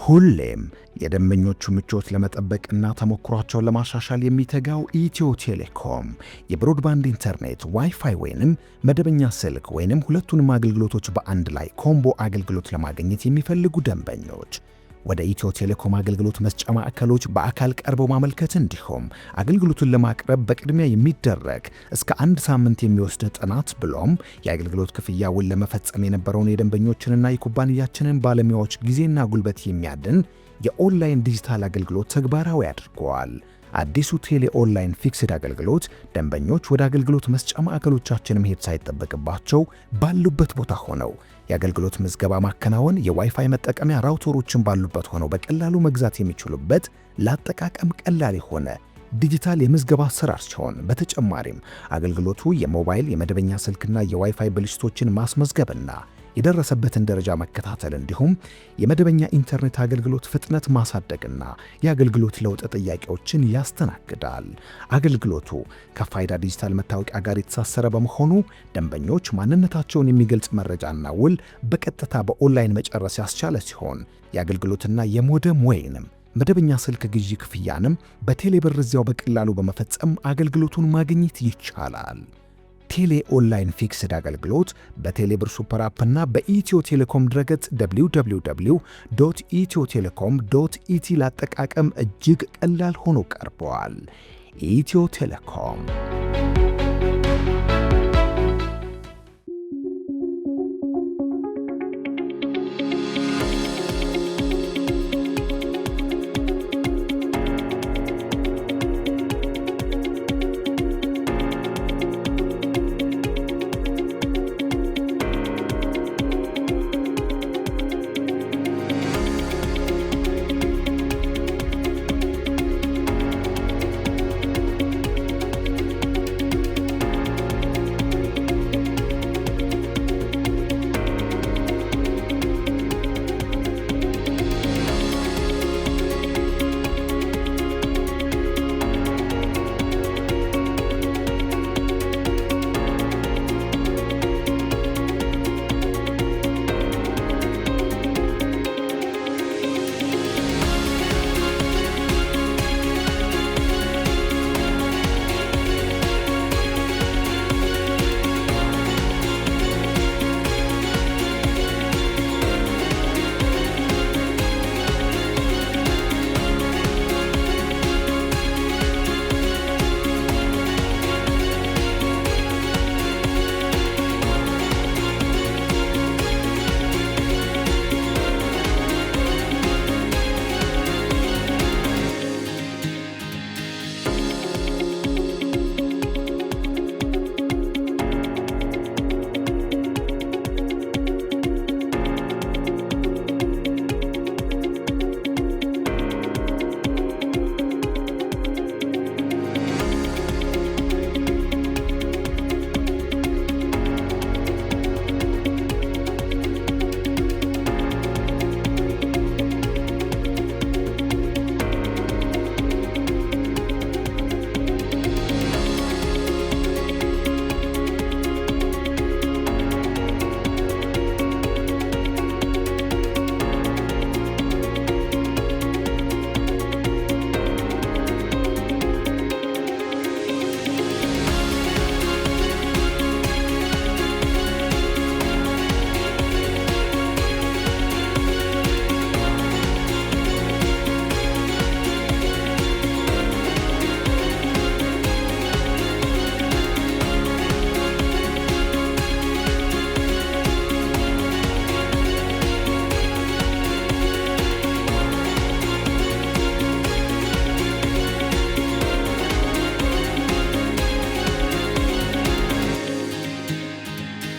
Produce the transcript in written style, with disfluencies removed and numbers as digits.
ሁሌም የደንበኞቹ ምቾት ለመጠበቅና ተሞክሯቸውን ለማሻሻል የሚተጋው ኢትዮ ቴሌኮም የብሮድባንድ ኢንተርኔት፣ ዋይፋይ ወይንም መደበኛ ስልክ ወይንም ሁለቱንም አገልግሎቶች በአንድ ላይ ኮምቦ አገልግሎት ለማግኘት የሚፈልጉ ደንበኞች ወደ ኢትዮ ቴሌኮም አገልግሎት መስጫ ማዕከሎች በአካል ቀርበው ማመልከት እንዲሁም አገልግሎቱን ለማቅረብ በቅድሚያ የሚደረግ እስከ 1 ሳምንት የሚወስድ ጥናት ብሎም የአገልግሎት ክፍያ ውል ለመፈጸም የነበረውን የደንበኞችንና የኩባንያችንን ባለሙያዎች ጊዜና ጉልበት የሚያድን የኦንላይን ዲጂታል አገልግሎት ተግባራዊ አድርገዋል። አዲሱ ቴሌ ኦንላይን ፊክስድ አገልግሎት ደንበኞች ወደ አገልግሎት መስጫ ማዕከሎቻችን መሄድ ሳይጠበቅባቸው ባሉበት ቦታ ሆነው የአገልግሎት ምዝገባ ማከናወን፣ የዋይፋይ መጠቀሚያ ራውተሮችን ባሉበት ሆነው በቀላሉ መግዛት የሚችሉበት ለአጠቃቀም ቀላል የሆነ ዲጂታል የምዝገባ አሰራር ሲሆን በተጨማሪም አገልግሎቱ የሞባይል የመደበኛ ስልክና የዋይፋይ ብልሽቶችን ማስመዝገብና የደረሰበትን ደረጃ መከታተል እንዲሁም የመደበኛ ኢንተርኔት አገልግሎት ፍጥነት ማሳደግና የአገልግሎት ለውጥ ጥያቄዎችን ያስተናግዳል። አገልግሎቱ ከፋይዳ ዲጂታል መታወቂያ ጋር የተሳሰረ በመሆኑ ደንበኞች ማንነታቸውን የሚገልጽ መረጃና ውል በቀጥታ በኦንላይን መጨረስ ያስቻለ ሲሆን የአገልግሎትና የሞደም ወይንም መደበኛ ስልክ ግዢ ክፍያንም በቴሌብር እዚያው በቀላሉ በመፈጸም አገልግሎቱን ማግኘት ይቻላል። ቴሌ ኦንላይን ፊክስድ አገልግሎት በቴሌብር ሱፐር አፕ እና በኢትዮ ቴሌኮም ድረገጽ www.ethiotelecom.et ለአጠቃቀም እጅግ ቀላል ሆኖ ቀርበዋል። ኢትዮ ቴሌኮም